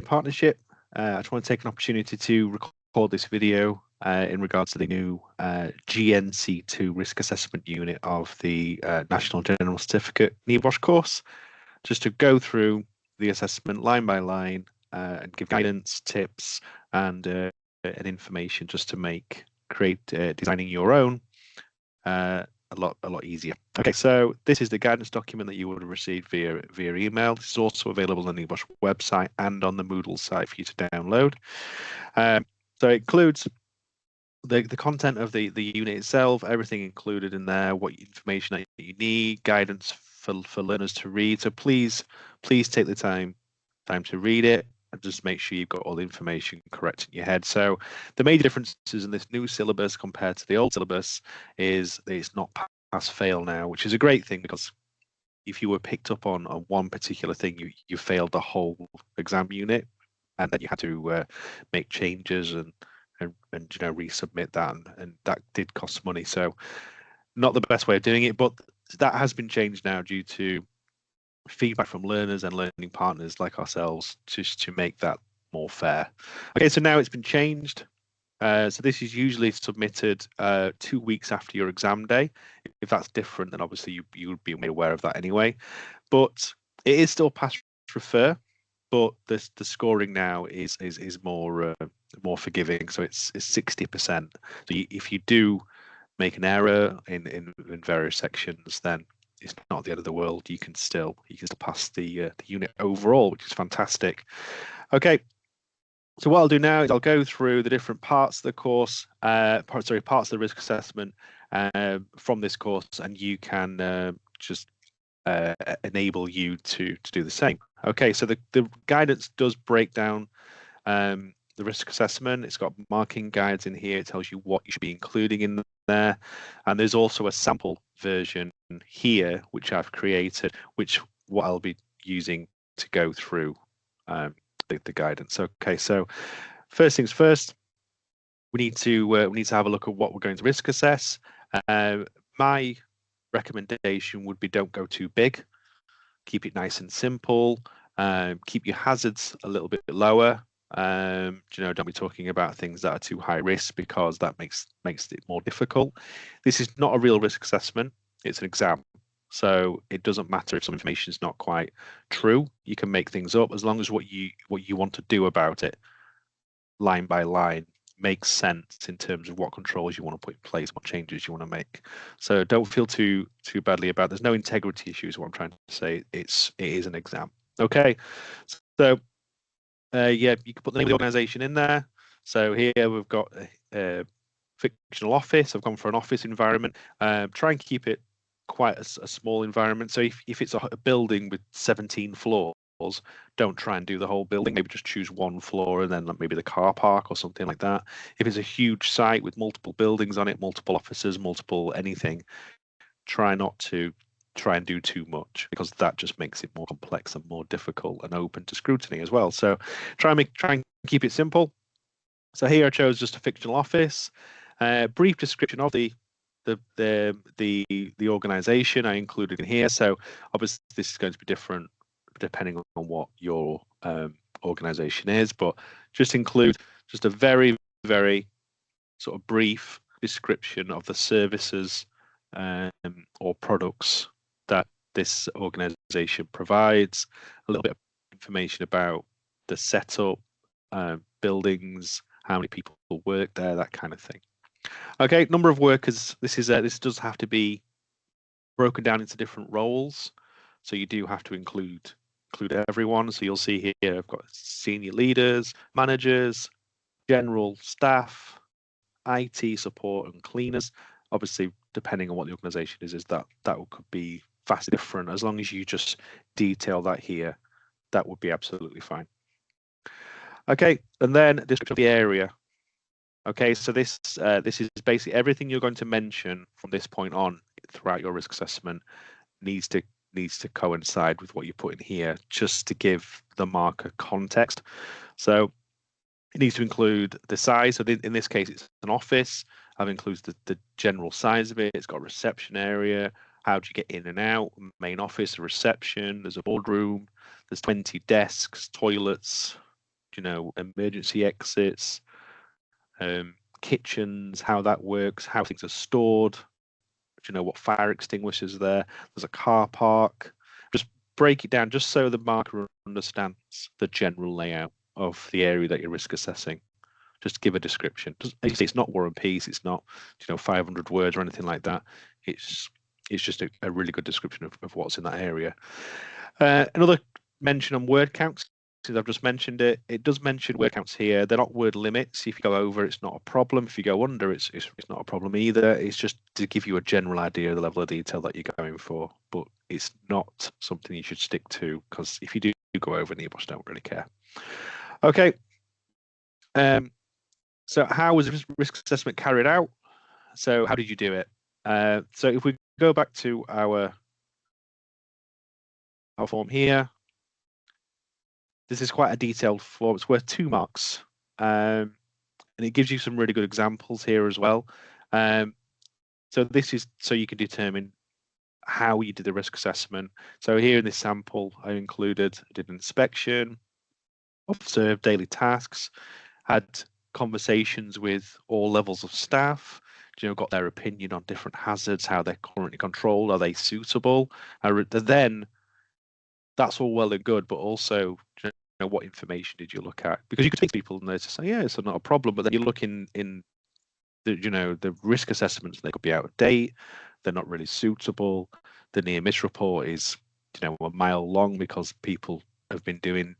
partnership. I just want to take an opportunity to record this video in regards to the new GNC2 risk assessment unit of the National General Certificate NEBOSH course, just to go through the assessment line by line and give guidance, tips, and information just to create designing your own a lot easier. Okay, so this is the guidance document that you would have received via email. This is also available on the NEBOSH website and on the Moodle site for you to download. So it includes the content of the unit itself, everything included in there, what information that you need, guidance for learners to read. So please take the time to read it and just make sure you've got all the information correct in your head. So the major differences in this new syllabus compared to the old syllabus is that it's not pass fail now, which is a great thing, because if you were picked up on one particular thing, you failed the whole exam unit, and then you had to make changes and resubmit that, and that did cost money. So not the best way of doing it, but that has been changed now due to feedback from learners and learning partners like ourselves, just to make that more fair. Okay, so now it's been changed. So this is usually submitted 2 weeks after your exam day. If that's different, then obviously you would be made aware of that anyway. But it is still pass refer, but the scoring now is more forgiving. So it's 60%. So if you do make an error in various sections, then it's not the end of the world. You can still pass the unit overall, which is fantastic. Okay, so what I'll do now is I'll go through the different parts of the course, parts of the risk assessment from this course, and you can just enable you to do the same. Okay, so the guidance does break down the risk assessment. It's got marking guides in here. It tells you what you should be including in there, and there's also a sample version here which I've created, what I'll be using to go through the guidance. Okay, so first things first, we need to have a look at what we're going to risk assess. My recommendation would be, don't go too big. Keep it nice and simple. Keep your hazards a little bit lower. Don't be talking about things that are too high risk, because that makes it more difficult. This is not a real risk assessment. It's an exam. So it doesn't matter if some information is not quite true. You can make things up, as long as what you want to do about it, line by line, makes sense in terms of what controls you want to put in place, what changes you want to make. So don't feel too badly about it. There's no integrity issues, what I'm trying to say. It is an exam. Okay, so yeah, you can put the name of the organization in there. So here we've got a fictional office. I've gone for an office environment. Try and keep it quite a small environment. So if it's a building with 17 floors, don't try and do the whole building. Maybe just choose one floor, and then maybe the car park or something like that. If it's a huge site with multiple buildings on it, multiple offices, multiple anything, try not to and do too much, because that just makes it more complex and more difficult and open to scrutiny as well. So try and keep it simple. So here I chose just a fictional office. Brief description of the organization I included in here. So obviously this is going to be different depending on what your organization is, but just include just a very, very sort of brief description of the services or products that this organization provides, a little bit of information about the setup, buildings, how many people work there, that kind of thing. Okay, number of workers. This does have to be broken down into different roles, so you do have to include everyone. So you'll see here I've got senior leaders, managers, general staff, IT support, and cleaners. Obviously, depending on what the organization is that could be vastly different. As long as you just detail that here, that would be absolutely fine. Okay, and then description of the area. Okay, so this is basically everything you're going to mention from this point on throughout your risk assessment needs to coincide with what you put in here, just to give the marker context. So it needs to include the size. So in this case, it's an office. I've included the general size of it. It's got a reception area. How do you get in and out? Main office, a reception. There's a boardroom. There's 20 desks, toilets, emergency exits, kitchens, how that works, how things are stored, what fire extinguishers are there. There's a car park. Just break it down just so the marker understands the general layout of the area that you're risk assessing. Just give a description. As you say, it's not War and Peace. It's not 500 words or anything like that. It's just a really good description of what's in that area. Another mention on word counts. Since I've just mentioned it, it does mention word counts here. They're not word limits. If you go over, it's not a problem. If you go under, it's not a problem either. It's just to give you a general idea of the level of detail that you're going for. But it's not something you should stick to, because if you do go over, NEBOSH don't really care. Okay. So how was risk assessment carried out? So how did you do it? So if we go back to our form here, this is quite a detailed form. It's worth 2 marks, and it gives you some really good examples here as well. So this is so you can determine how you did the risk assessment. So here in this sample, I did an inspection, observed daily tasks, had conversations with all levels of staff, got their opinion on different hazards, how they're currently controlled, are they suitable? Then that's all well and good, but also what information did you look at? Because you could take people and they just say, yeah, it's not a problem, but then you look in the the risk assessments, they could be out of date, they're not really suitable. The near miss report is a mile long because people have been doing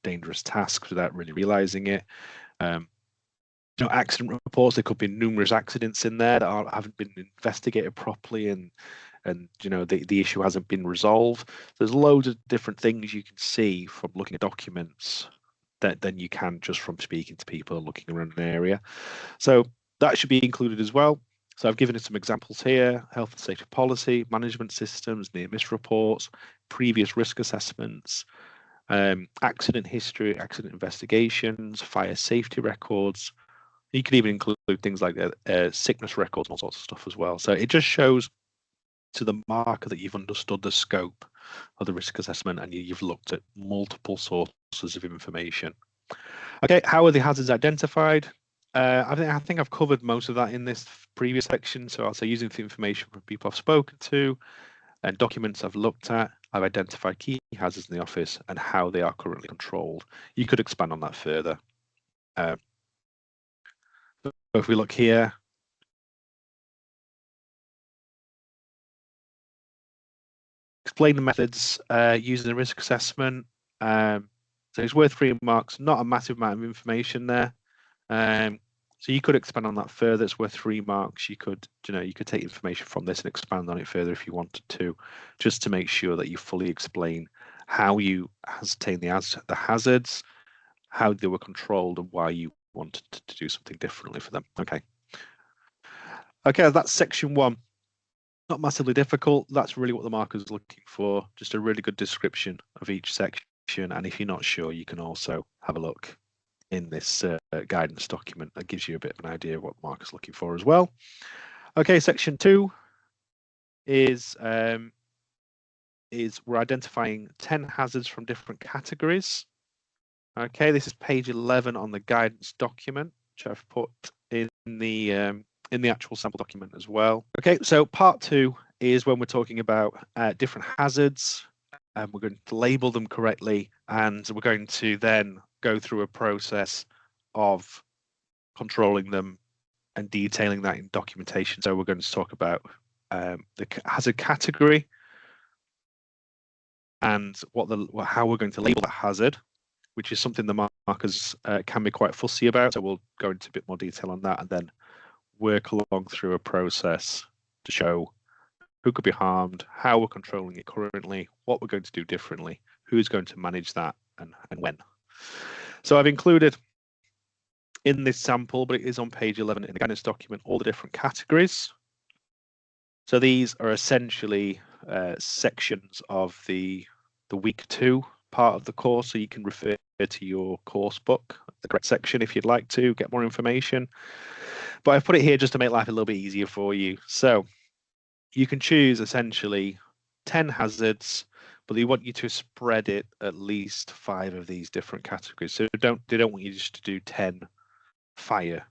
dangerous tasks without really realizing it. Accident reports, there could be numerous accidents in there that haven't been investigated properly, and the issue hasn't been resolved. There's loads of different things you can see from looking at documents than you can just from speaking to people and looking around an area. So that should be included as well. So I've given it some examples here: health and safety policy, management systems, near miss reports, previous risk assessments, accident history, accident investigations, fire safety records. You could even include things like sickness records and all sorts of stuff as well. So it just shows to the marker that you've understood the scope of the risk assessment and you've looked at multiple sources of information. Okay, how are the hazards identified? I think I've covered most of that in this previous section. So I'll say using the information from people I've spoken to and documents I've looked at, I've identified key hazards in the office and how they are currently controlled. You could expand on that further. So if we look here, explain the methods using the risk assessment. So it's worth 3 marks, not a massive amount of information there. So you could expand on that further. It's worth 3 marks. You could take information from this and expand on it further if you wanted to, just to make sure that you fully explain how you ascertain the hazards, how they were controlled, and why you wanted to do something differently for them. Okay, that's section 1. Not massively difficult. That's really what the marker is looking for. Just a really good description of each section. And if you're not sure, you can also have a look in this guidance document. That gives you a bit of an idea of what the marker's looking for as well. Okay, section 2 is we're identifying 10 hazards from different categories. Okay, this is page 11 on the guidance document, which I've put in the actual sample document as well. Okay, so part 2 is when we're talking about different hazards, and we're going to label them correctly, and we're going to then go through a process of controlling them and detailing that in documentation. So we're going to talk about the hazard category and how we're going to label that hazard, which is something the markers can be quite fussy about. So we'll go into a bit more detail on that, and then work along through a process to show who could be harmed, how we're controlling it currently, what we're going to do differently, who's going to manage that, and when. So I've included in this sample, but it is on page 11 in the guidance document, all the different categories. So these are essentially sections of the week 2 part of the course, so you can refer to your course book, the correct section, if you'd like to get more information. But I've put it here just to make life a little bit easier for you. So you can choose essentially 10 hazards but they want you to spread it at least 5 of these different categories. So they don't want you just to do 10 fire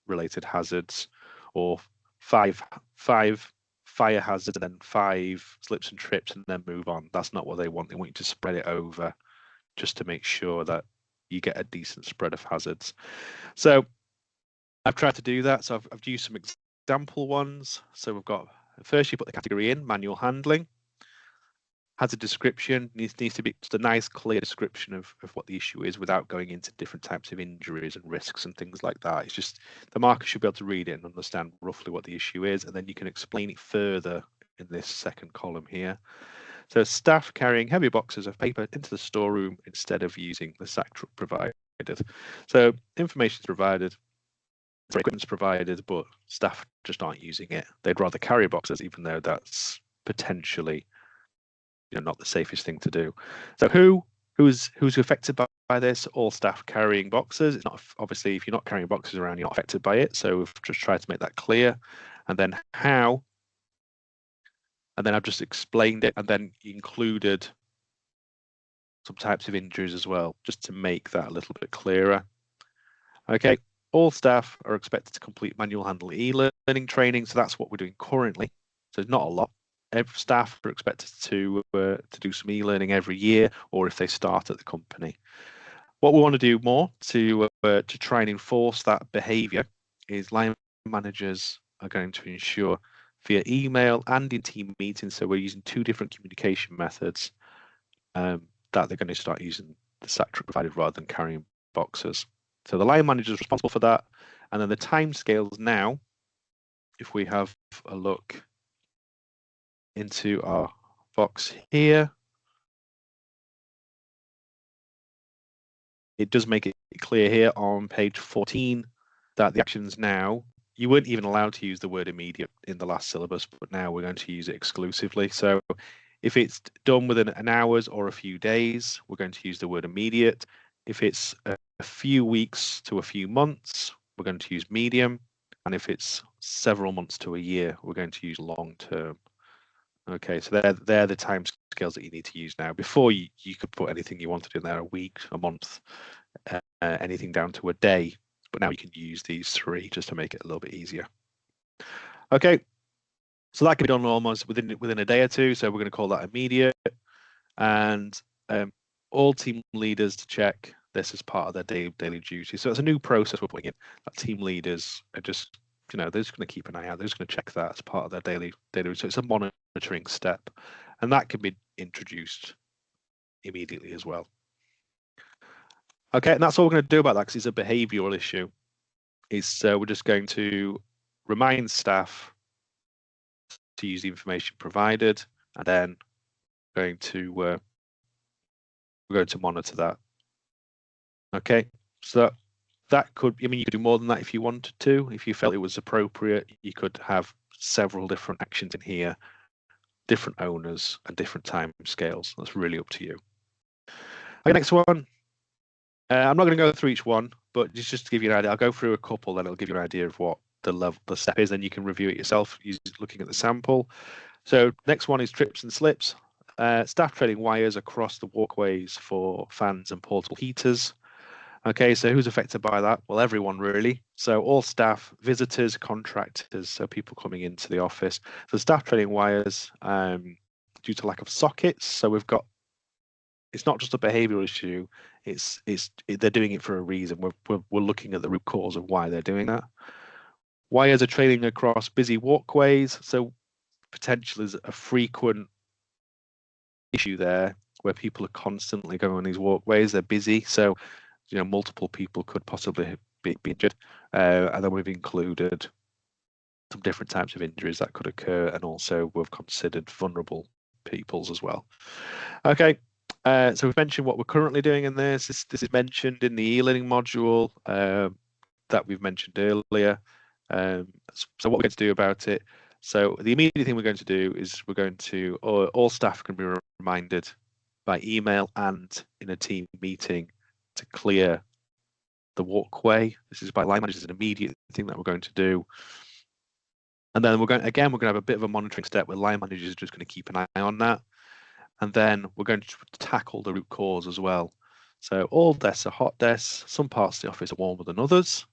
related hazards or five fire hazards and then 5 slips and trips and then move on. That's not what they want. They want you to spread it over just to make sure that you get a decent spread of hazards. So I've tried to do that. So I've used some example ones. So we've got, first you put the category in, manual handling. Has a description, needs to be just a nice clear description of what the issue is without going into different types of injuries and risks and things like that. It's just the marker should be able to read it and understand roughly what the issue is, and then you can explain it further in this second column here. So staff carrying heavy boxes of paper into the storeroom instead of using the sack truck provided. So information is provided, equipment's provided, but staff just aren't using it. They'd rather carry boxes, even though that's potentially not the safest thing to do. So who's affected by this? All staff carrying boxes. It's not, obviously, if you're not carrying boxes around, you're not affected by it. So we've just tried to make that clear. And then how? And then I've just explained it and then included some types of injuries as well, just to make that a little bit clearer. Okay, all staff are expected to complete manual handling e-learning training. So that's what we're doing currently. So it's not a lot. Every staff are expected to do some e-learning every year, or if they start at the company. What we want to do more to try and enforce that behaviour is line managers are going to ensure via email and in team meetings. So we're using 2 different communication methods that they're going to start using the sack truck provided rather than carrying boxes. So the line manager is responsible for that, and then the timescales now. If we have a look into our box here, it does make it clear here on page 14 that the actions now, you weren't even allowed to use the word immediate in the last syllabus, but now we're going to use it exclusively. So if it's done within an hours or a few days, we're going to use the word immediate. If it's a few weeks to a few months, we're going to use medium. And if it's several months to a year, we're going to use long term. Okay, so they're the time scales that you need to use now. Before you could put anything you wanted in there, a week, a month, anything down to a day. But now you can use these 3 just to make it a little bit easier. Okay, so that can be done almost within a day or 2. So we're going to call that immediate. And all team leaders to check this as part of their daily duty. So it's a new process we're putting in. That team leaders are just, they're just going to keep an eye out. They're just going to check that as part of their daily. So it's a monitoring step, and that can be introduced immediately as well. Okay, and that's all we're going to do about that because it's a behavioural issue. We're just going to remind staff to use the information provided, and then we're going to monitor that. Okay, so that could, you could do more than that if you wanted to. If you felt it was appropriate, you could have several different actions in here, different owners and different time scales. That's really up to you. Okay, next one. I'm not going to go through each one, but just to give you an idea, I'll go through a couple, then it'll give you an idea of what the step is, and you can review it yourself looking at the sample. So next one is trips and slips. Staff treading wires across the walkways for fans and portable heaters. Okay, so who's affected by that? Well, everyone really. So all staff, visitors, contractors, so people coming into the office. So staff treading wires due to lack of sockets. So we've got, it's not just a behavioural issue. They're doing it for a reason. We're looking at the root cause of why they're doing that. Wires are trailing across busy walkways. So potential is a frequent issue there where people are constantly going on these walkways. They're busy, so multiple people could possibly be injured, and then we've included some different types of injuries that could occur, and also we've considered vulnerable peoples as well. Okay, so we've mentioned what we're currently doing in this. This is mentioned in the e-learning module that we've mentioned earlier. So what we're going to do about it. So the immediate thing we're going to do is we're going to, all staff can be reminded by email and in a team meeting to clear the walkway. This is by line managers, an immediate thing that we're going to do. And then we're going to have a bit of a monitoring step where line managers are just going to keep an eye on that. And then we're going to tackle the root cause as well. So all desks are hot desks. Some parts of the office are warmer than others.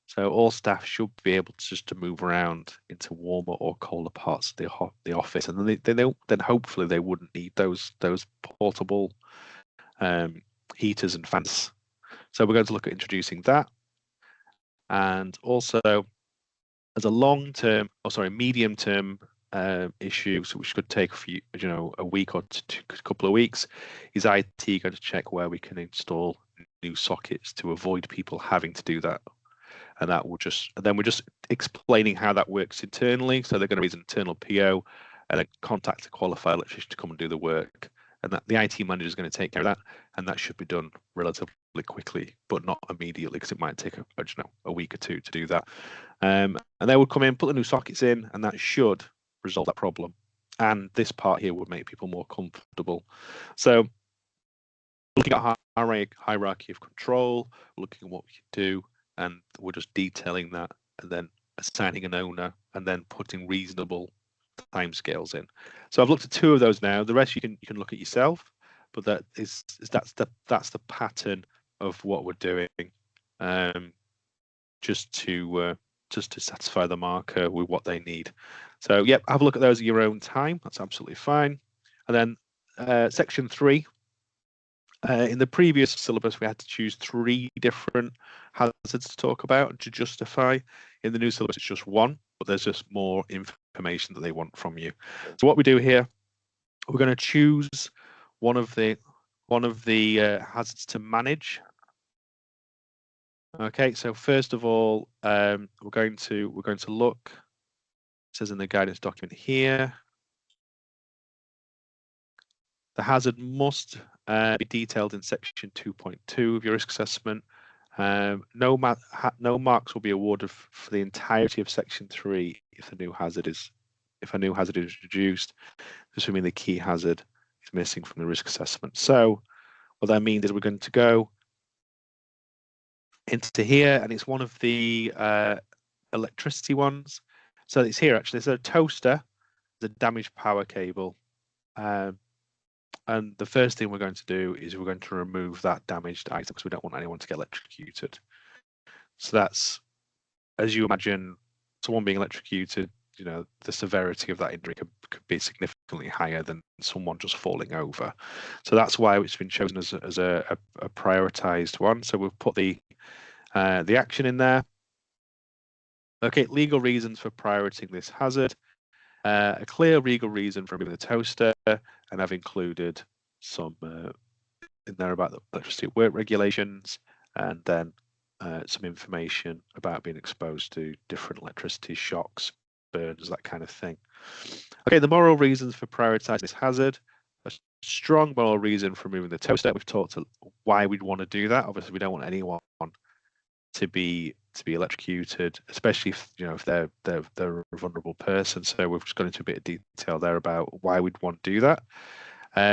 So all staff should be able to move around into warmer or colder parts of the office, and then hopefully they wouldn't need those portable heaters and fans. So we're going to look at introducing that, and also as a medium term issue, so which could take a week or a couple of weeks, is IT going to check where we can install new sockets to avoid people having to do that. And then we're just explaining how that works internally. So they're going to raise an internal PO and then contact a qualified electrician to come and do the work. And that the IT manager is going to take care of that, and that should be done relatively quickly, but not immediately because it might take a week or two to do that. And they would come in, put the new sockets in, and that should resolve that problem. And this part here would make people more comfortable. So looking at hierarchy of control, looking at what we can do, and we're just detailing that and then assigning an owner and then putting reasonable timescales in. So I've looked at 2 of those now. The rest you can look at yourself, but that's the pattern of what we're doing, just to satisfy the marker with what they need. So yep, have a look at those at your own time. That's absolutely fine. And then section 3. In the previous syllabus, we had to choose 3 different hazards to talk about and to justify. In the new syllabus, it's just 1, but there's just more information that they want from you. So what we do here, we're going to choose one of the hazards to manage. Okay, so first of all, we're going to look. It says in the guidance document here, the hazard must be detailed in section 2.2 of your risk assessment. No marks will be awarded for the entirety of section 3 if a new hazard is introduced, assuming the key hazard is missing from the risk assessment. So what that means is we're going to go into here, and it's one of the electricity ones. So it's here actually. So a toaster, the damaged power cable. And the first thing we're going to do is we're going to remove that damaged item because we don't want anyone to get electrocuted. So that's, as you imagine, someone being electrocuted, the severity of that injury could be significantly higher than someone just falling over. So that's why it's been chosen as a prioritized one. So we've put the action in there. Okay, legal reasons for prioritizing this hazard. A clear legal reason for removing the toaster, and I've included some in there about the electricity at work regulations, and then some information about being exposed to different electricity shocks, burns, that kind of thing. Okay, the moral reasons for prioritizing this hazard. A strong moral reason for removing the toaster. We've talked to why we'd want to do that. Obviously, we don't want anyone to be electrocuted, especially if they're a vulnerable person. So we've just gone into a bit of detail there about why we'd want to do that.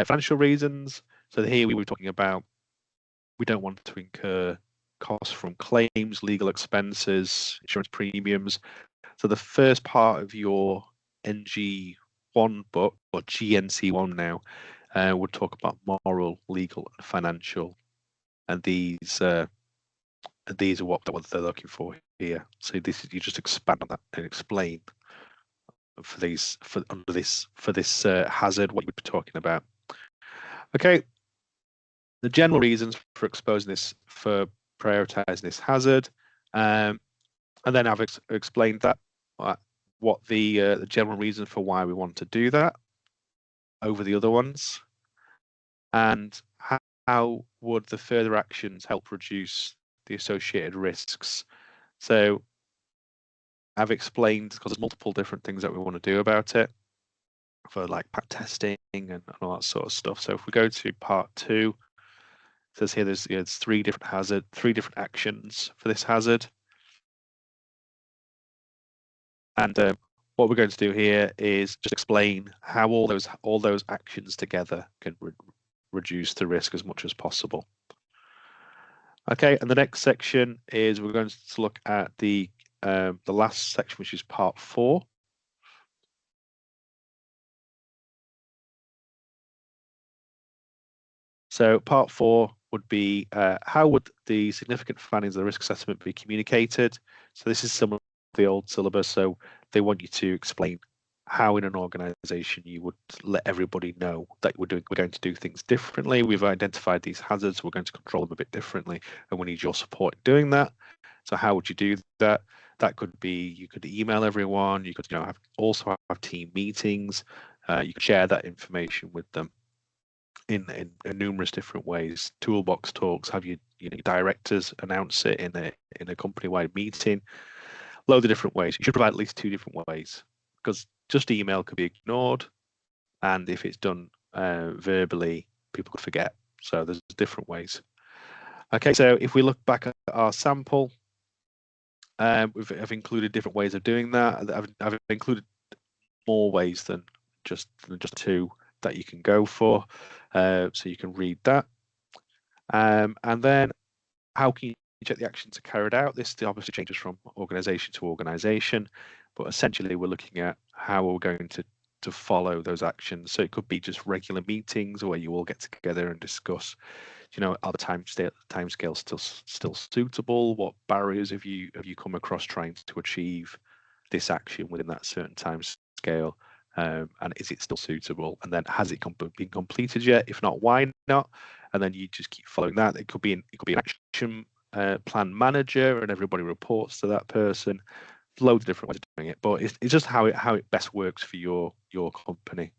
Financial reasons. So here we were talking about we don't want to incur costs from claims, legal expenses, insurance premiums. So the first part of your NG1 book, or GNC1 now, would talk about moral, legal, and financial, and these are what they're looking for here. So you just expand on that and explain for this hazard what you would be talking about. Okay, the general reasons for prioritizing this hazard, and then I've explained that what the general reason for why we want to do that over the other ones, and how would the further actions help reduce the associated risks. So I've explained, because there's multiple different things that we want to do about it, for like pack testing and all that sort of stuff. So if we go to part 2, it says here there's 3 different actions for this hazard. And what we're going to do here is just explain how all those actions together can reduce the risk as much as possible. Okay, and the next section is we're going to look at the last section, which is part 4. So part 4 would be how would the significant findings of the risk assessment be communicated? So this is some of the old syllabus. So they want you to explain how in an organization you would let everybody know that we're going to do things differently. We've identified these hazards, we're going to control them a bit differently, and we need your support in doing that. So how would you do that? That could be, you could email everyone, you could also have team meetings, you could share that information with them in numerous different ways. Toolbox talks, have your directors announce it in a company-wide meeting. Loads of different ways. You should provide at least 2 different ways, because just email could be ignored, and if it's done verbally, people could forget. So there's different ways. Okay, so if we look back at our sample, I've included different ways of doing that. I've included more ways than just 2 that you can go for, so you can read that. And then how can you check the actions are carried out? This obviously changes from organization to organization, but essentially we're looking at how we're going to follow those actions. So it could be just regular meetings where you all get together and discuss, are the timescales still suitable? What barriers have you come across trying to achieve this action within that certain time scale? And is it still suitable? And then has it been completed yet? If not, why not? And then you just keep following that. It could be an action plan manager, and everybody reports to that person. Loads of different ways of doing it, but it's just how it best works for your company.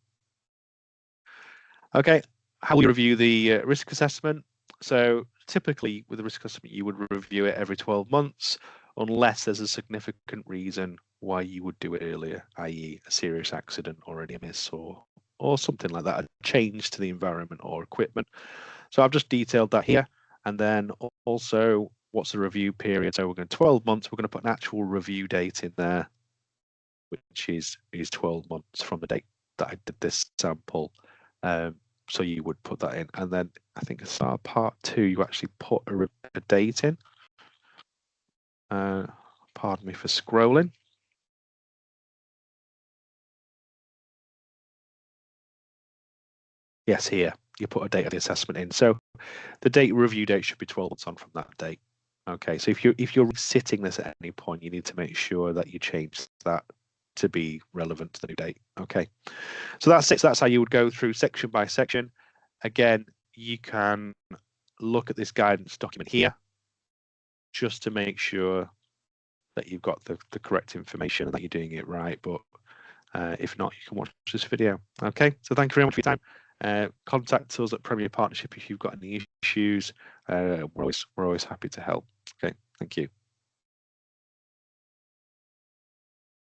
Okay, how will you review the risk assessment? So typically with the risk assessment, you would review it every 12 months, unless there's a significant reason why you would do it earlier, i.e. a serious accident or an MS or something like that, a change to the environment or equipment. So I've just detailed that here. And then also, what's the review period? So we're going to 12 months, we're going to put an actual review date in there, which is 12 months from the date that I did this sample. So you would put that in, and then I think it's our part 2. You actually put a date in. Pardon me for scrolling. Yes, here you put a date of the assessment in. So the review date should be 12 months on from that date. Okay, so if you're sitting this at any point, you need to make sure that you change that to be relevant to the new date. Okay, so that's it. So that's how you would go through section by section. Again, you can look at this guidance document here just to make sure that you've got the correct information and that you're doing it right. But if not, you can watch this video. Okay, so thank you very much for your time. Contact us at Premier Partnership if you've got any issues. We're always happy to help. Okay, thank you.